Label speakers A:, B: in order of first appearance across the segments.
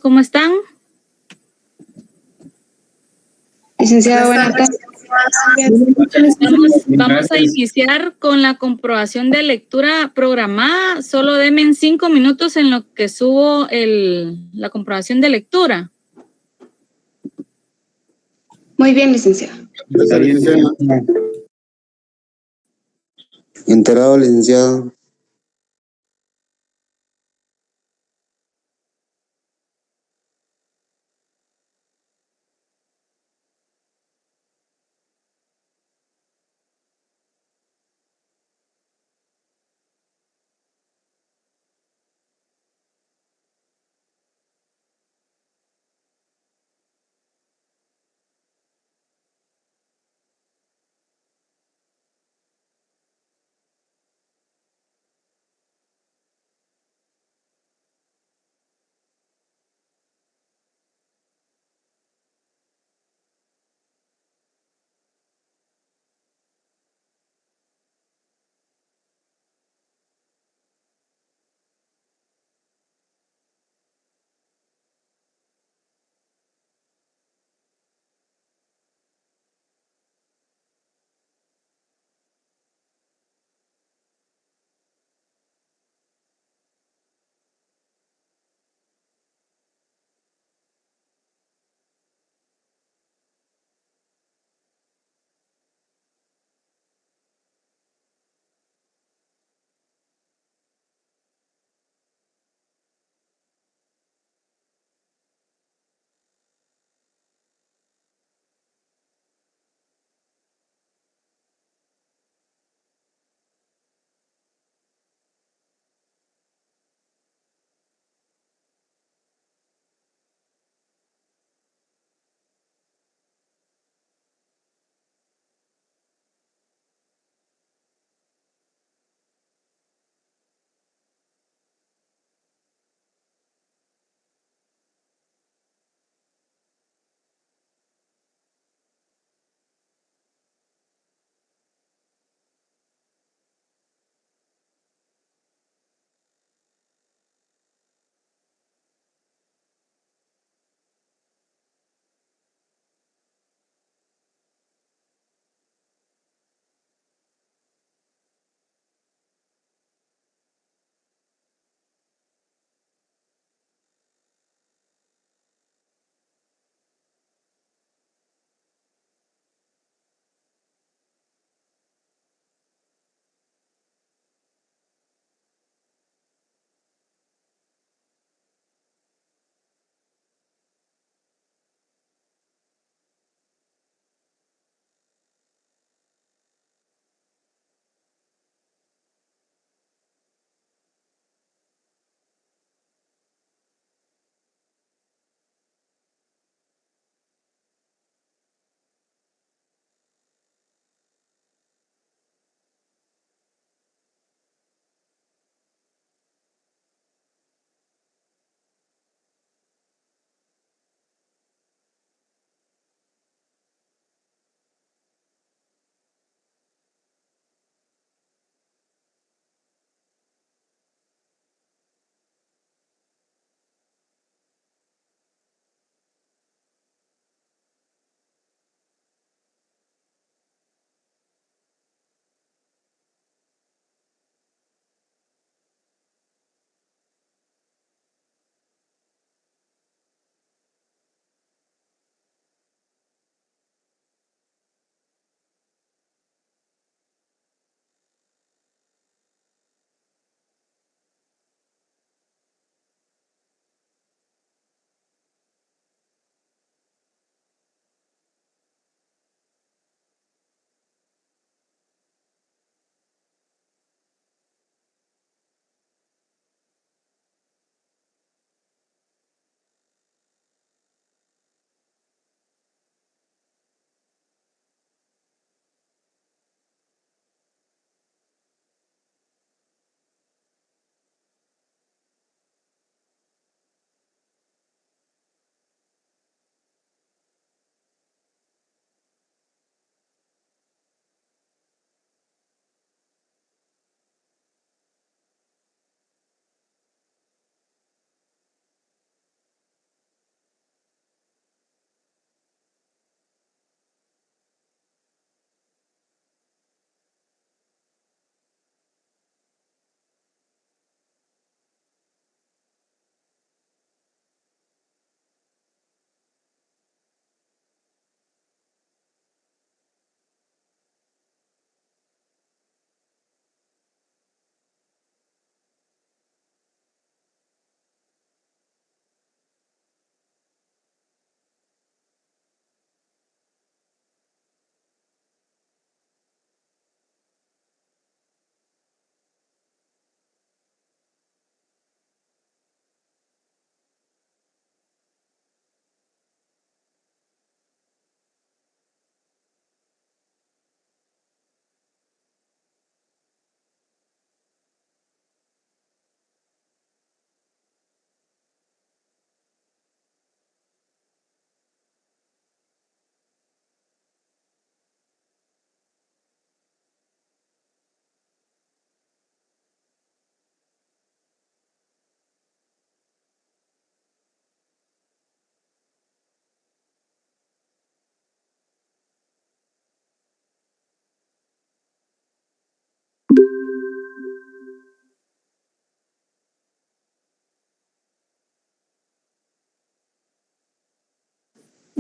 A: ¿Cómo están?
B: Licenciada, buenas tardes.
A: Vamos a iniciar con la comprobación de lectura programada. Solo denme 5 minutos en lo que subo la comprobación de lectura.
B: Muy bien, licenciada.
C: Está bien, licenciada.
D: Enterado, licenciado.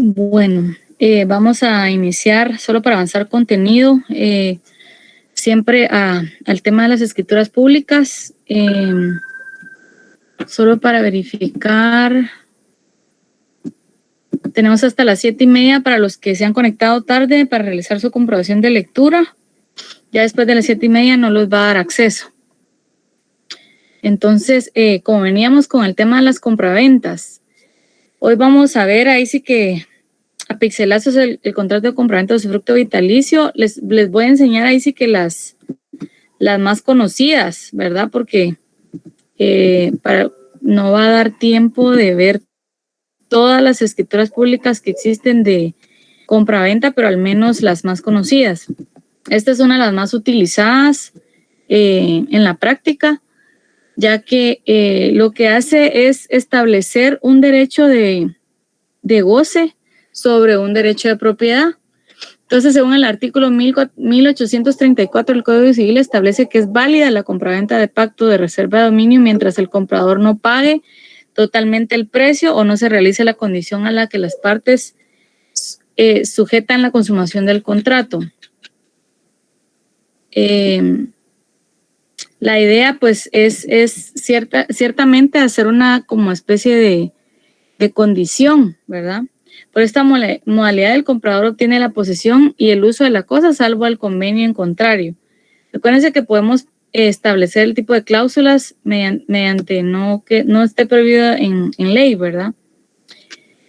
A: Bueno, vamos a iniciar solo para avanzar contenido, siempre al tema de las escrituras públicas, solo para verificar. Tenemos hasta las 7:30 para los que se han conectado tarde para realizar su comprobación de lectura. Ya después de las 7:30 no los va a dar acceso. Entonces, como veníamos con el tema de las compraventas, hoy vamos a ver ahí sí que a pixelazos el contrato de compraventa de usufructo vitalicio. Les voy a enseñar ahí sí que las más conocidas, ¿verdad? Porque no va a dar tiempo de ver todas las escrituras públicas que existen de compraventa, pero al menos las más conocidas. Esta es una de las más utilizadas en la práctica, ya que lo que hace es establecer un derecho de goce sobre un derecho de propiedad. Entonces, según el artículo 1834 del Código Civil, establece que es válida la compraventa de pacto de reserva de dominio mientras el comprador no pague totalmente el precio o no se realice la condición a la que las partes sujetan la consumación del contrato. La idea, pues, es ciertamente hacer una como especie de condición, ¿verdad? Por esta modalidad, el comprador obtiene la posesión y el uso de la cosa, salvo al convenio en contrario. Recuérdense que podemos establecer el tipo de cláusulas mediante que no esté prohibido en ley, ¿verdad?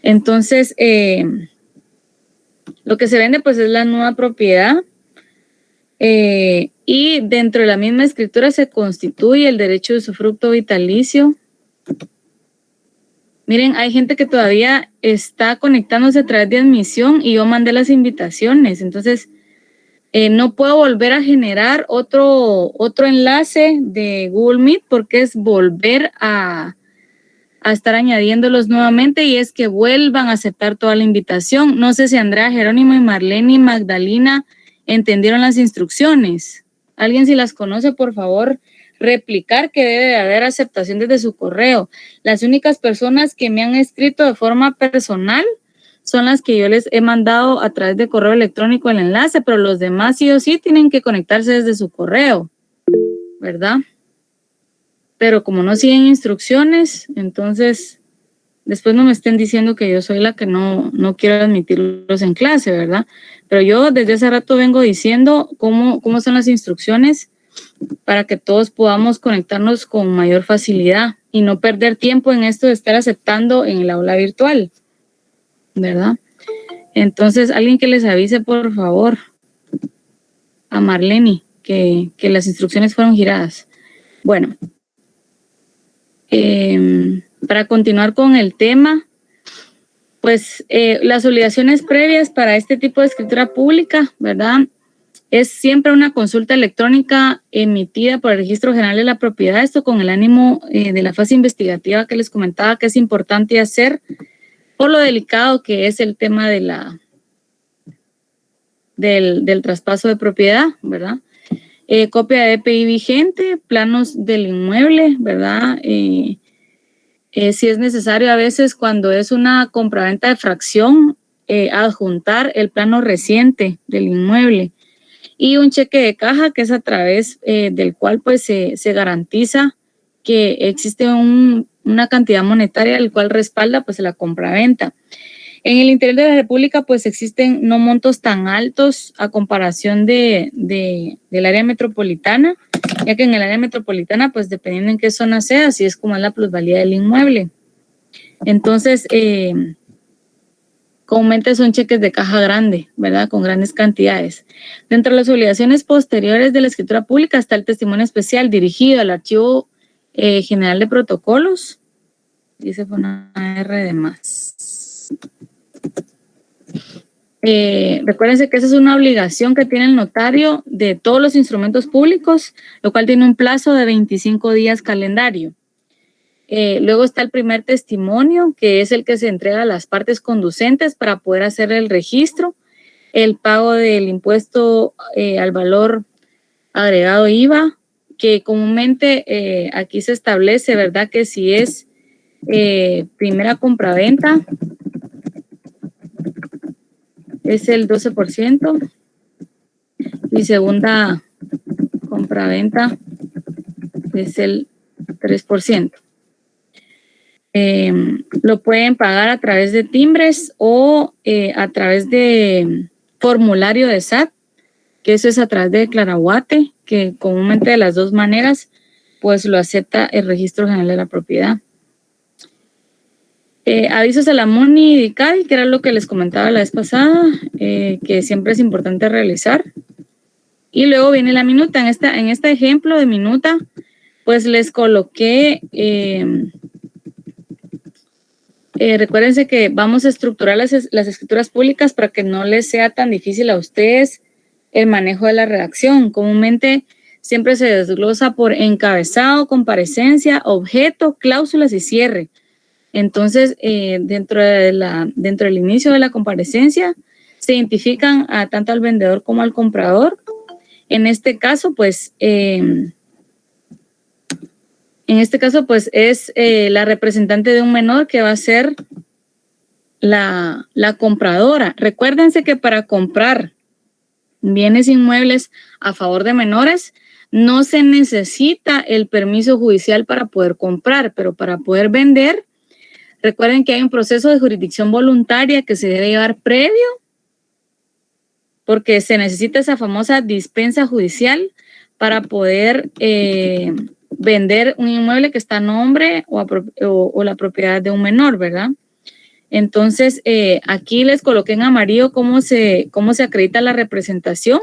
A: Entonces, lo que se vende, pues, es la nueva propiedad. Y dentro de la misma escritura se constituye el derecho de usufructo vitalicio. Miren, hay gente que todavía está conectándose a través de admisión y yo mandé las invitaciones. Entonces, no puedo volver a generar otro enlace de Google Meet porque es volver a estar añadiéndolos nuevamente y es que vuelvan a aceptar toda la invitación. No sé si Andrea, Jerónimo y Marlene y Magdalena entendieron las instrucciones. Alguien si las conoce, por favor, replicar que debe de haber aceptación desde su correo. Las únicas personas que me han escrito de forma personal son las que yo les he mandado a través de correo electrónico el enlace, pero los demás sí o sí tienen que conectarse desde su correo, ¿verdad? Pero como no siguen instrucciones, entonces después no me estén diciendo que yo soy la que no quiero admitirlos en clase, ¿verdad? Pero yo desde hace rato vengo diciendo cómo son las instrucciones para que todos podamos conectarnos con mayor facilidad y no perder tiempo en esto de estar aceptando en el aula virtual, ¿verdad? Entonces, alguien que les avise, por favor, a Marlene, que las instrucciones fueron giradas. Bueno, para continuar con el tema, pues las obligaciones previas para este tipo de escritura pública, ¿verdad? Es siempre una consulta electrónica emitida por el Registro General de la Propiedad, esto con el ánimo de la fase investigativa que les comentaba que es importante hacer por lo delicado que es el tema de del traspaso de propiedad, ¿verdad? Copia de DPI vigente, planos del inmueble, ¿verdad? Si es necesario a veces cuando es una compraventa de fracción, adjuntar el plano reciente del inmueble y un cheque de caja que es a través del cual pues se garantiza que existe una cantidad monetaria el cual respalda pues la compraventa. En el interior de la República pues existen no montos tan altos a comparación del área metropolitana, ya que en el área metropolitana pues dependiendo en qué zona sea, así es como es la plusvalía del inmueble. Entonces, comúnmente son cheques de caja grande, ¿verdad? Con grandes cantidades. Dentro de las obligaciones posteriores de la escritura pública está el testimonio especial dirigido al Archivo General de Protocolos. Dice fue una R de más. Recuérdense que esa es una obligación que tiene el notario de todos los instrumentos públicos, lo cual tiene un plazo de 25 días calendario. Luego está el primer testimonio, que es el que se entrega a las partes conducentes para poder hacer el registro, el pago del impuesto al valor agregado IVA, que comúnmente aquí se establece, ¿verdad? Que si es primera compraventa, es el 12% y segunda compraventa es el 3%. Lo pueden pagar a través de timbres o a través de formulario de SAT, que eso es a través de Claraguate, que comúnmente de las dos maneras pues lo acepta el Registro General de la Propiedad. Avisos a la MUNI y DICAI, que era lo que les comentaba la vez pasada, que siempre es importante realizar. Y luego viene la minuta. En este ejemplo de minuta, pues les coloqué, recuérdense que vamos a estructurar las escrituras públicas para que no les sea tan difícil a ustedes el manejo de la redacción. Comúnmente siempre se desglosa por encabezado, comparecencia, objeto, cláusulas y cierre. Entonces, dentro del inicio de la comparecencia, se identifican tanto al vendedor como al comprador. En este caso, pues, es la representante de un menor que va a ser la compradora. Recuérdense que para comprar bienes inmuebles a favor de menores, no se necesita el permiso judicial para poder comprar, pero para poder vender, recuerden que hay un proceso de jurisdicción voluntaria que se debe llevar previo, porque se necesita esa famosa dispensa judicial para poder vender un inmueble que está a nombre o la propiedad de un menor, ¿verdad? Entonces, aquí les coloqué en amarillo cómo se acredita la representación,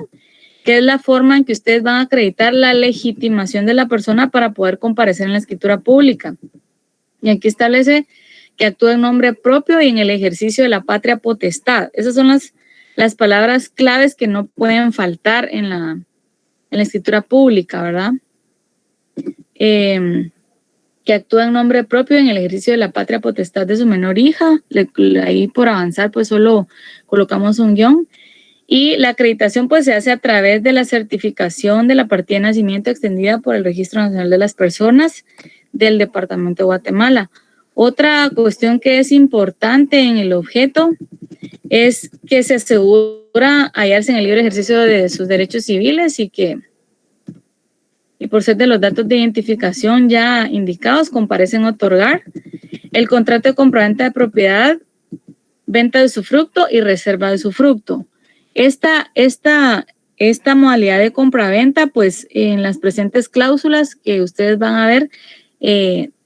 A: que es la forma en que ustedes van a acreditar la legitimación de la persona para poder comparecer en la escritura pública. Y aquí establece que actúa en nombre propio y en el ejercicio de la patria potestad. Esas son las palabras claves que no pueden faltar en la escritura pública, ¿verdad? Que actúa en nombre propio en el ejercicio de la patria potestad de su menor hija. Ahí por avanzar, pues solo colocamos un guión. Y la acreditación pues se hace a través de la certificación de la partida de nacimiento extendida por el Registro Nacional de las Personas del Departamento de Guatemala. Otra cuestión que es importante en el objeto es que se asegura hallarse en el libre ejercicio de sus derechos civiles y por ser de los datos de identificación ya indicados, comparecen a otorgar el contrato de compraventa de propiedad, venta de usufructo y reserva de usufructo. Esta modalidad de compraventa, pues en las presentes cláusulas que ustedes van a ver,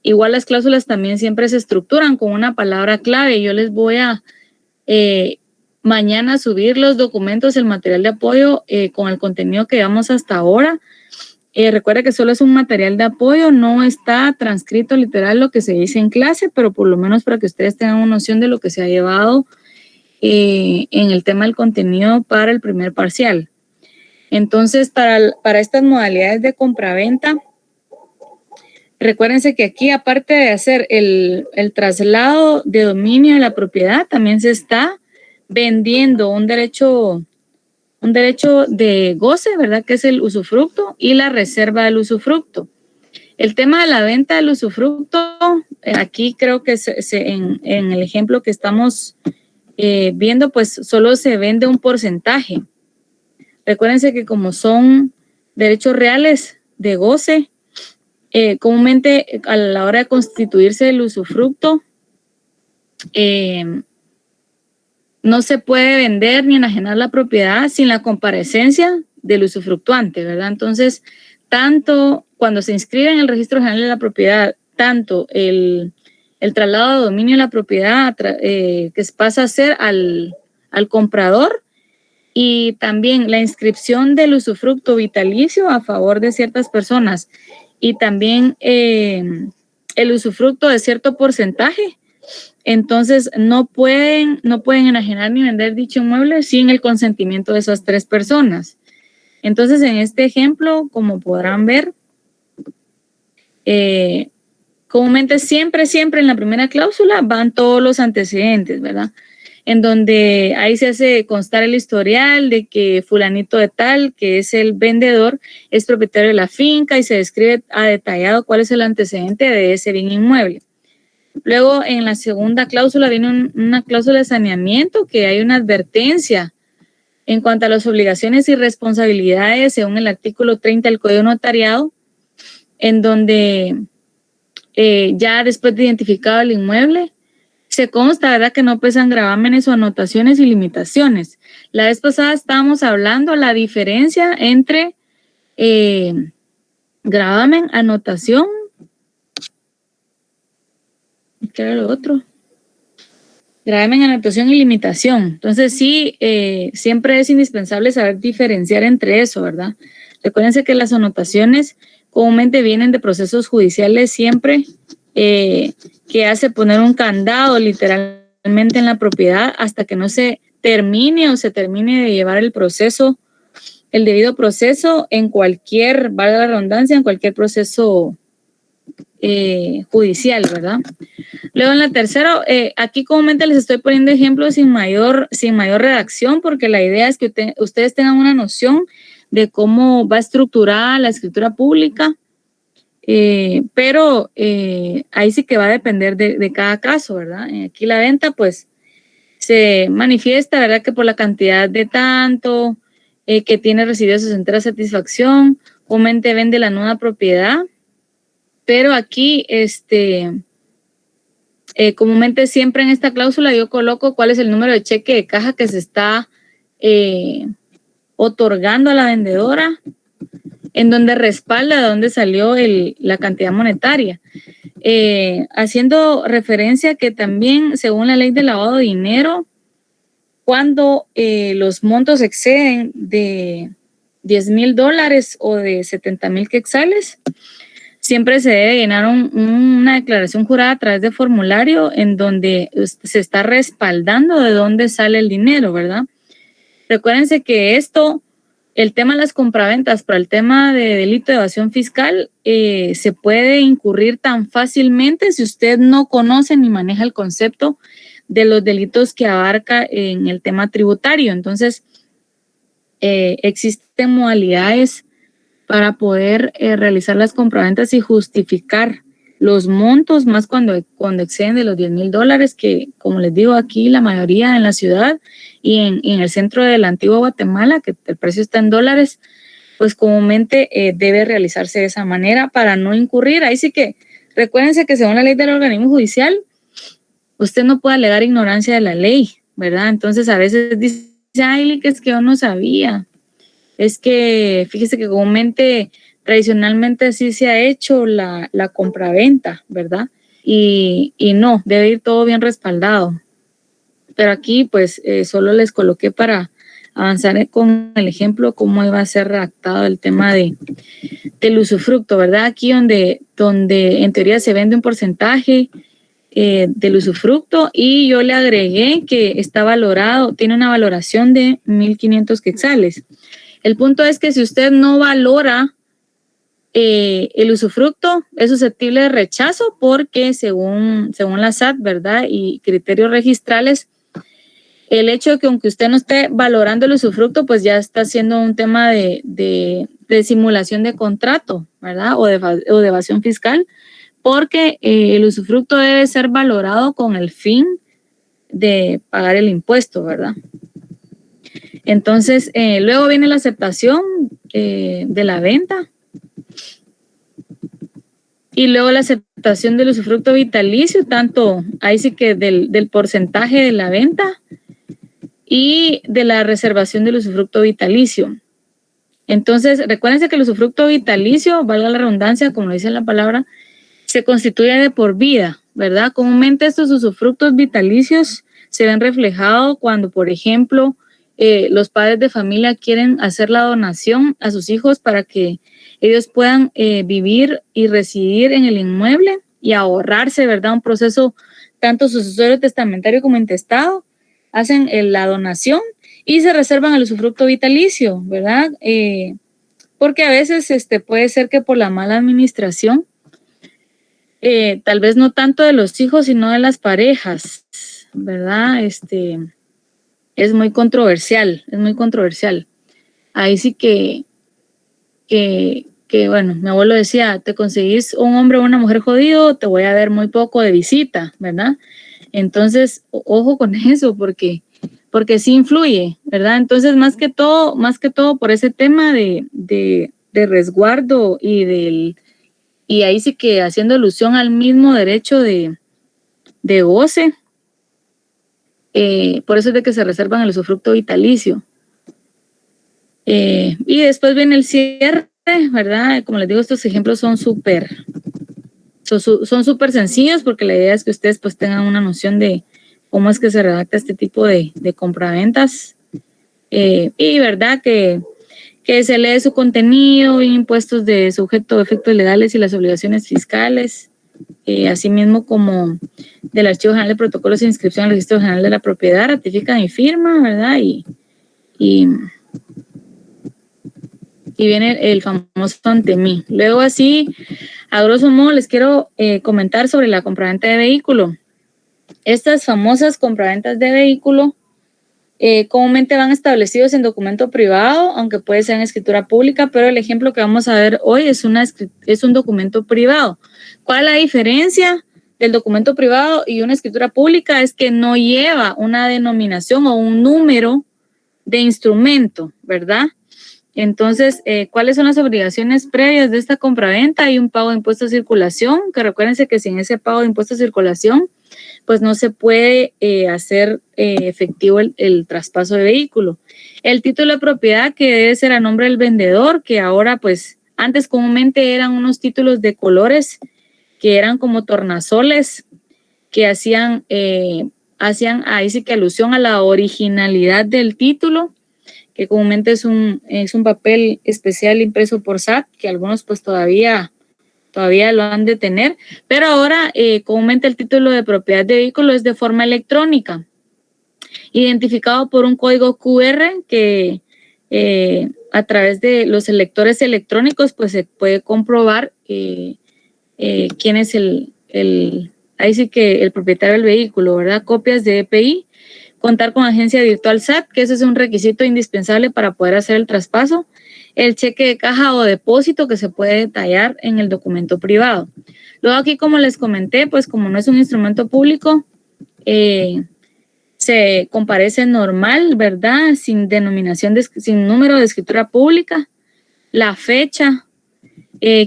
A: igual las cláusulas también siempre se estructuran con una palabra clave. Yo les voy a mañana subir los documentos, el material de apoyo con el contenido que llevamos hasta ahora. Recuerda que solo es un material de apoyo, no está transcrito literal lo que se dice en clase, pero por lo menos para que ustedes tengan una noción de lo que se ha llevado en el tema del contenido para el primer parcial. Entonces, para estas modalidades de compraventa, recuérdense que aquí, aparte de hacer el traslado de dominio de la propiedad, también se está vendiendo un derecho de goce, ¿verdad? Que es el usufructo y la reserva del usufructo. El tema de la venta del usufructo, aquí creo que en el ejemplo que estamos viendo, pues solo se vende un porcentaje. Recuérdense que como son derechos reales de goce, comúnmente a la hora de constituirse el usufructo, no se puede vender ni enajenar la propiedad sin la comparecencia del usufructuante, ¿verdad? Entonces, tanto cuando se inscribe en el Registro General de la Propiedad, tanto el traslado de dominio de la propiedad que pasa a ser al comprador y también la inscripción del usufructo vitalicio a favor de ciertas personas y también el usufructo de cierto porcentaje. Entonces, no pueden enajenar ni vender dicho inmueble sin el consentimiento de esas tres personas. Entonces, en este ejemplo, como podrán ver, comúnmente siempre en la primera cláusula van todos los antecedentes, ¿verdad? En donde ahí se hace constar el historial de que fulanito de tal, que es el vendedor, es propietario de la finca y se describe a detallado cuál es el antecedente de ese bien inmueble. Luego, en la segunda cláusula viene una cláusula de saneamiento, que hay una advertencia En cuanto a las obligaciones y responsabilidades, según el artículo 30 del Código Notariado, en donde ya después de identificado el inmueble, se consta, ¿verdad?, que no pesan gravámenes o anotaciones y limitaciones. La vez pasada estábamos hablando la diferencia entre gravamen, anotación, ¿qué era lo otro? Gravamen, anotación y limitación. Entonces sí, siempre es indispensable saber diferenciar entre eso, ¿verdad? Recuérdense que las anotaciones comúnmente vienen de procesos judiciales siempre que hace poner un candado literalmente en la propiedad hasta que no se termine o se termine de llevar el proceso, el debido proceso en cualquier, valga la redundancia, en cualquier proceso judicial, ¿verdad? Luego en la tercera, aquí comúnmente les estoy poniendo ejemplos sin mayor redacción porque la idea es que ustedes tengan una noción de cómo va estructurada la escritura pública, pero ahí sí que va a depender de cada caso, ¿verdad? Aquí la venta pues se manifiesta, ¿verdad?, que por la cantidad de tanto que tiene recibido su entera satisfacción, comúnmente vende la nueva propiedad, pero aquí comúnmente siempre en esta cláusula yo coloco cuál es el número de cheque de caja que se está otorgando a la vendedora, en donde respalda de dónde salió la cantidad monetaria. Haciendo referencia que también, según la ley de lavado de dinero, cuando los montos exceden de $10,000 o de 70,000 quetzales, siempre se debe llenar una declaración jurada a través de formulario en donde se está respaldando de dónde sale el dinero, ¿verdad? Recuérdense que el tema de las compraventas para el tema de delito de evasión fiscal se puede incurrir tan fácilmente si usted no conoce ni maneja el concepto de los delitos que abarca en el tema tributario. Entonces, existen modalidades para poder realizar las compraventas y justificar los montos, más cuando exceden de los $10,000, que como les digo aquí, la mayoría en la ciudad y en el centro del antiguo Guatemala, que el precio está en dólares, pues comúnmente debe realizarse de esa manera para no incurrir. Ahí sí que recuérdense que según la ley del organismo judicial, usted no puede alegar ignorancia de la ley, ¿verdad? Entonces a veces dice, ay, que es que yo no sabía. Es que fíjese que comúnmente, tradicionalmente así se ha hecho la compraventa, ¿verdad? Y no, debe ir todo bien respaldado. Pero aquí pues solo les coloqué para avanzar con el ejemplo cómo iba a ser redactado el tema del usufructo, ¿verdad? Aquí donde en teoría se vende un porcentaje del usufructo y yo le agregué que está valorado, tiene una valoración de 1,500 quetzales. El punto es que si usted no valora el usufructo, es susceptible de rechazo porque según la SAT, ¿verdad? Y criterios registrales, el hecho de que aunque usted no esté valorando el usufructo, pues ya está siendo un tema de simulación de contrato, ¿verdad? O de evasión fiscal, porque el usufructo debe ser valorado con el fin de pagar el impuesto, ¿verdad? Entonces, luego viene la aceptación de la venta y luego la aceptación del usufructo vitalicio, tanto ahí sí que del porcentaje de la venta y de la reservación del usufructo vitalicio. Entonces, recuérdense que el usufructo vitalicio, valga la redundancia, como dice la palabra, se constituye de por vida, ¿verdad? Comúnmente estos usufructos vitalicios se ven reflejados cuando, por ejemplo, los padres de familia quieren hacer la donación a sus hijos para que ellos puedan vivir y residir en el inmueble y ahorrarse, ¿verdad? Un proceso tanto sucesorio, testamentario como intestado. Hacen la donación y se reservan el usufructo vitalicio, ¿verdad? Porque a veces puede ser que por la mala administración, tal vez no tanto de los hijos, sino de las parejas, ¿verdad? Es muy controversial, Ahí sí que bueno, mi abuelo decía, te conseguís un hombre o una mujer jodido, te voy a ver muy poco de visita, ¿verdad? Entonces, ojo con eso, porque porque sí influye, ¿verdad? Entonces, más que todo por ese tema de resguardo y ahí sí que haciendo alusión al mismo derecho de goce, por eso es de que se reservan el usufructo vitalicio. Y después viene el cierre, ¿verdad? Como les digo, estos ejemplos son súper sencillos porque la idea es que ustedes pues tengan una noción de cómo es que se redacta este tipo de compraventas. Y verdad que se lee su contenido, impuestos de sujeto de efectos legales y las obligaciones fiscales, asimismo como del Archivo General de Protocolos de Inscripción al Registro General de la Propiedad, ratifican y firma, ¿verdad? Y viene el famoso ante mí. Luego así, a grosso modo, les quiero comentar sobre la compraventa de vehículo. Estas famosas compraventas de vehículo comúnmente van establecidos en documento privado, aunque puede ser en escritura pública, pero el ejemplo que vamos a ver hoy es un documento privado. ¿Cuál es la diferencia del documento privado y una escritura pública? Es que no lleva una denominación o un número de instrumento, ¿verdad? Entonces, ¿cuáles son las obligaciones previas de esta compraventa? Hay un pago de impuesto de circulación, que recuérdense que sin ese pago de impuesto de circulación, pues no se puede hacer efectivo el traspaso de vehículo. El título de propiedad que debe ser a nombre del vendedor, que ahora pues antes comúnmente eran unos títulos de colores que eran como tornasoles que hacían ahí sí que alusión a la originalidad del título, que comúnmente es un papel especial impreso por SAT, que algunos pues todavía lo han de tener, pero ahora comúnmente el título de propiedad de vehículo es de forma electrónica, identificado por un código QR que a través de los lectores electrónicos pues se puede comprobar quién es ahí sí que el propietario del vehículo, ¿verdad? Copias de EPI, contar con agencia virtual SAT, que ese es un requisito indispensable para poder hacer el traspaso, el cheque de caja o depósito que se puede detallar en el documento privado. Luego aquí, como les comenté, pues como no es un instrumento público, se comparece normal, ¿verdad? Sin denominación, sin número de escritura pública, la fecha,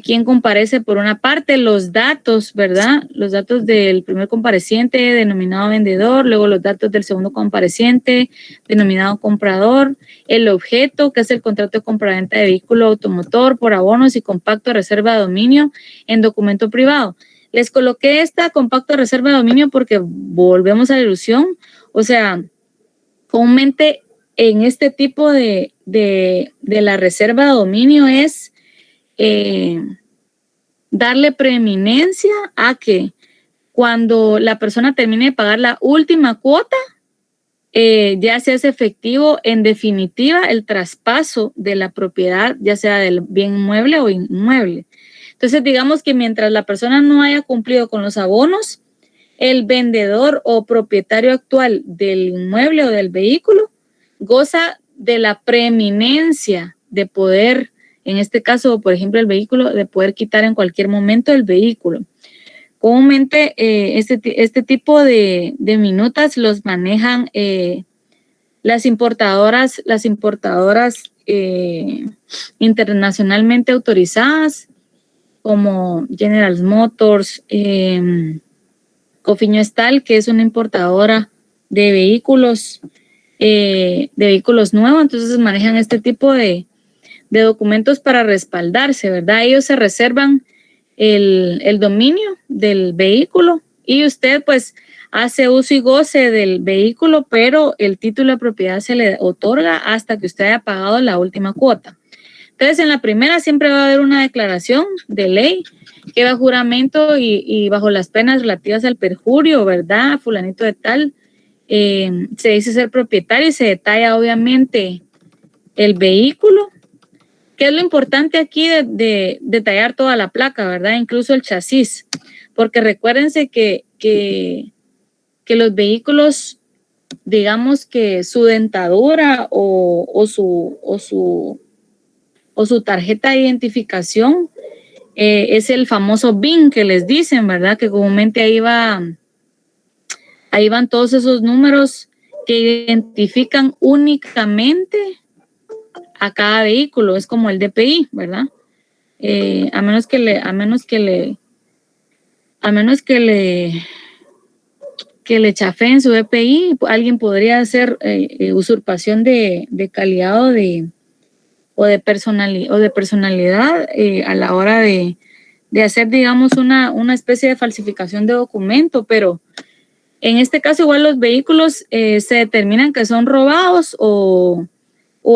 A: quién comparece por una parte, los datos, ¿verdad? Los datos del primer compareciente denominado vendedor, luego los datos del segundo compareciente denominado comprador, el objeto, que es el contrato de compraventa de vehículo automotor por abonos y compacto de reserva de dominio en documento privado. Les coloqué esta compacto de reserva de dominio porque volvemos a la ilusión, o sea, comúnmente en este tipo de la reserva de dominio es darle preeminencia a que cuando la persona termine de pagar la última cuota, ya se hace efectivo en definitiva el traspaso de la propiedad, ya sea del bien mueble o inmueble. Entonces, digamos que mientras la persona no haya cumplido con los abonos, el vendedor o propietario actual del inmueble o del vehículo goza de la preeminencia de poder, en este caso, por ejemplo, el vehículo, de poder quitar en cualquier momento el vehículo. Comúnmente este tipo de minutas los manejan las importadoras internacionalmente autorizadas como General Motors, Cofiño Estal, que es una importadora de vehículos nuevos, entonces manejan este tipo de documentos para respaldarse, ¿verdad? Ellos se reservan el dominio del vehículo y usted pues hace uso y goce del vehículo, pero el título de propiedad se le otorga hasta que usted haya pagado la última cuota. Entonces, en la primera siempre va a haber una declaración de ley que va a juramento y bajo las penas relativas al perjurio, ¿verdad? Fulanito de tal, se dice ser propietario y se detalla obviamente el vehículo. ¿Qué es lo importante aquí de detallar toda la placa, verdad? Incluso el chasis, porque recuérdense que los vehículos, digamos que su dentadura o su tarjeta de identificación es el famoso BIN que les dicen, ¿verdad? Que comúnmente ahí van todos esos números que identifican únicamente a cada vehículo. Es como el DPI, ¿verdad? A menos que le chafeen su DPI, alguien podría hacer usurpación de calidad o de personalidad a la hora de hacer, digamos, una especie de falsificación de documento, pero en este caso igual los vehículos se determinan que son robados o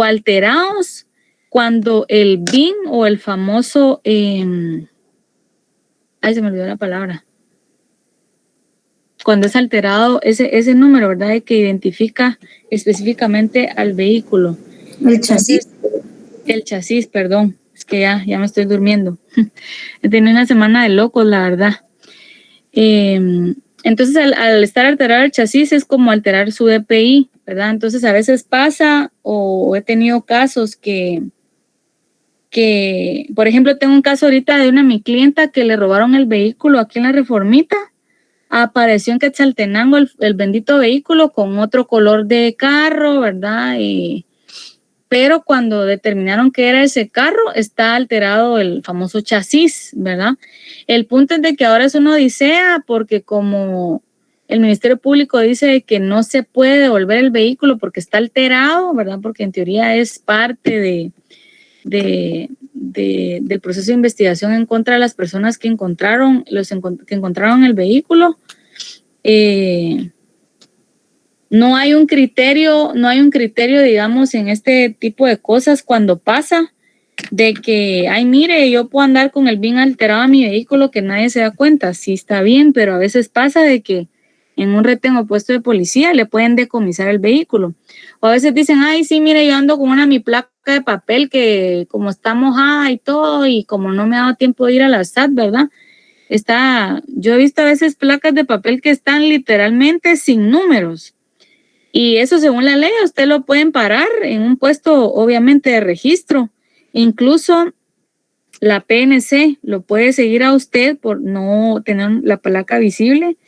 A: alterados cuando el BIN o el famoso, se me olvidó la palabra, cuando es alterado ese número, ¿verdad? Que identifica específicamente al vehículo.
B: El chasis.
A: El chasis, perdón, es que ya me estoy durmiendo. He tenido una semana de locos, la verdad. Entonces, al estar alterado el chasis es como alterar su DPI, ¿verdad? Entonces, a veces pasa, o he tenido casos que, por ejemplo, tengo un caso ahorita de mi clienta que le robaron el vehículo aquí en la Reformita. Apareció en Quetzaltenango el bendito vehículo con otro color de carro, ¿verdad? Pero cuando determinaron que era ese carro, está alterado el famoso chasis, ¿verdad? El punto es de que ahora es una odisea porque como el Ministerio Público dice que no se puede devolver el vehículo porque está alterado, ¿verdad? Porque en teoría es parte del proceso de investigación en contra de las personas que encontraron el vehículo. No hay un criterio, digamos, en este tipo de cosas cuando pasa de que, ay, mire, yo puedo andar con el BIN alterado a mi vehículo que nadie se da cuenta. Sí, está bien, pero a veces pasa de que en un retén o puesto de policía le pueden decomisar el vehículo. O a veces dicen, ay, sí, mire, yo ando con mi placa de papel que como está mojada y todo, y como no me ha dado tiempo de ir a la SAT, ¿verdad? Yo he visto a veces placas de papel que están literalmente sin números. Y eso, según la ley, usted lo pueden parar en un puesto, obviamente, de registro. Incluso la PNC lo puede seguir a usted por no tener la placa visible,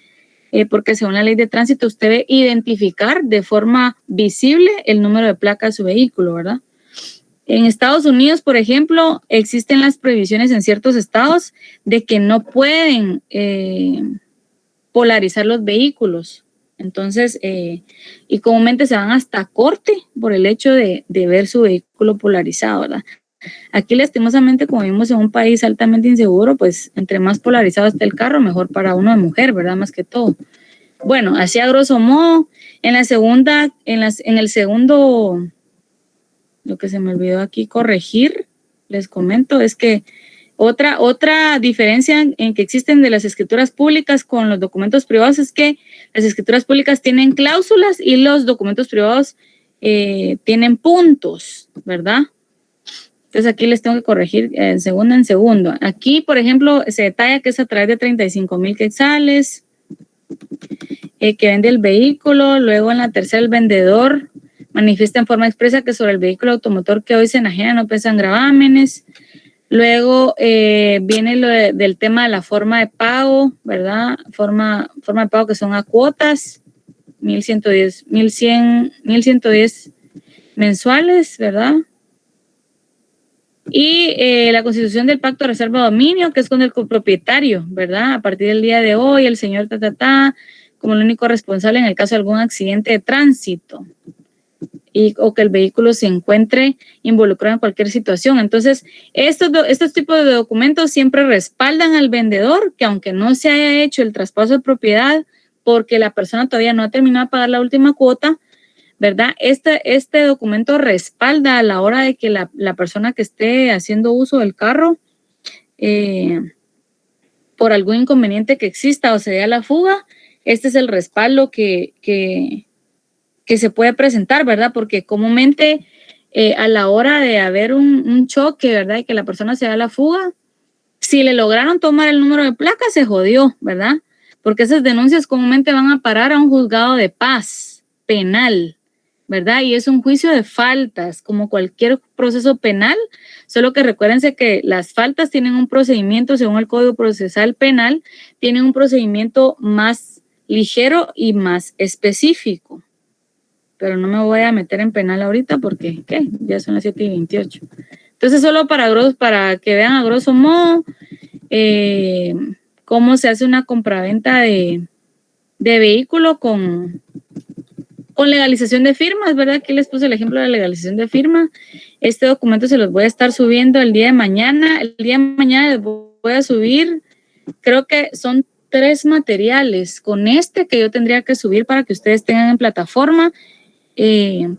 A: porque según la ley de tránsito usted debe identificar de forma visible el número de placa de su vehículo, ¿verdad? En Estados Unidos, por ejemplo, existen las prohibiciones en ciertos estados de que no pueden polarizar los vehículos. Entonces, y comúnmente se van hasta corte por el hecho de ver su vehículo polarizado, ¿verdad? Aquí, lastimosamente, como vivimos en un país altamente inseguro, pues entre más polarizado esté el carro, mejor para uno de mujer, ¿verdad? Más que todo. Bueno, así a grosso modo, en el segundo, lo que se me olvidó aquí corregir, les comento, es que otra diferencia en que existen de las escrituras públicas con los documentos privados es que las escrituras públicas tienen cláusulas y los documentos privados tienen puntos, ¿verdad? Entonces aquí les tengo que corregir en segundo. Aquí, por ejemplo, se detalla que es a través de 35,000 quetzales que vende el vehículo. Luego en la tercera, el vendedor manifiesta en forma expresa que sobre el vehículo automotor que hoy se enajena no pesan gravámenes. Luego viene del tema de la forma de pago, ¿verdad? Forma de pago que son a cuotas, 1,110 mensuales, ¿verdad? Y la constitución del pacto de reserva de dominio, que es con el copropietario, ¿verdad? A partir del día de hoy, el señor como el único responsable en el caso de algún accidente de tránsito o que el vehículo se encuentre involucrado en cualquier situación. Entonces, estos tipos de documentos siempre respaldan al vendedor que aunque no se haya hecho el traspaso de propiedad porque la persona todavía no ha terminado de pagar la última cuota, ¿verdad? Este documento respalda a la hora de que la persona que esté haciendo uso del carro por algún inconveniente que exista o se dé a la fuga, este es el respaldo que se puede presentar, ¿verdad? Porque comúnmente a la hora de haber un choque, ¿verdad? Y que la persona se da a la fuga, si le lograron tomar el número de placa, se jodió, ¿verdad? Porque esas denuncias comúnmente van a parar a un juzgado de paz penal, ¿verdad? Y es un juicio de faltas, como cualquier proceso penal, solo que recuérdense que las faltas tienen un procedimiento, según el Código Procesal Penal, tienen un procedimiento más ligero y más específico. pero no me voy a meter en penal ahorita porque, ¿qué? Ya son las 7:28. Entonces, solo para que vean a grosso modo cómo se hace una compraventa de vehículo con legalización de firmas, ¿verdad? Aquí les puse el ejemplo de la legalización de firma. Este documento se los voy a estar subiendo el día de mañana. El día de mañana les voy a subir, creo que son 3 materiales con este que yo tendría que subir para que ustedes tengan en plataforma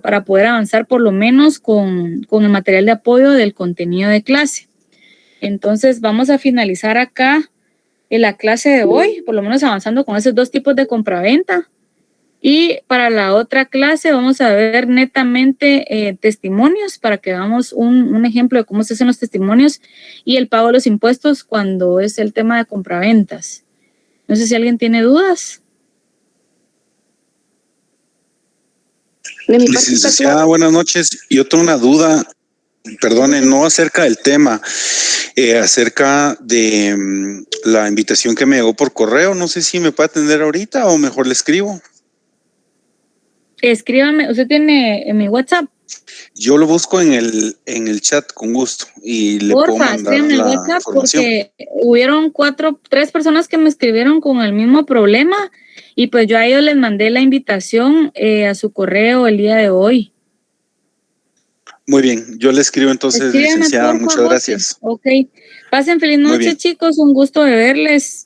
A: para poder avanzar por lo menos con el material de apoyo del contenido de clase. Entonces vamos a finalizar acá en la clase de hoy, por lo menos avanzando con esos 2 tipos de compraventa. Y para la otra clase vamos a ver netamente testimonios para que hagamos un ejemplo de cómo se hacen los testimonios y el pago de los impuestos cuando es el tema de compraventas. No sé si alguien tiene dudas.
C: Licenciada, buenas noches. Yo tengo una duda, perdone, no acerca del tema, acerca de la invitación que me llegó por correo. No sé si me puede atender ahorita o mejor le escribo.
A: Escríbame, usted tiene mi WhatsApp.
C: Yo lo busco en el chat con gusto y le puedo mandar
A: escríbame el
C: la
A: WhatsApp
C: información.
A: porque hubieron 3 personas que me escribieron con el mismo problema y pues yo a ellos les mandé la invitación a su correo el día de hoy.
C: Muy bien, yo le escribo entonces,
A: Escríbeme,
C: licenciada.
A: por
C: Muchas
A: favor.
C: gracias.
A: Ok. Pasen feliz
C: Muy
A: noche,
C: bien.
A: chicos. Un gusto de verles.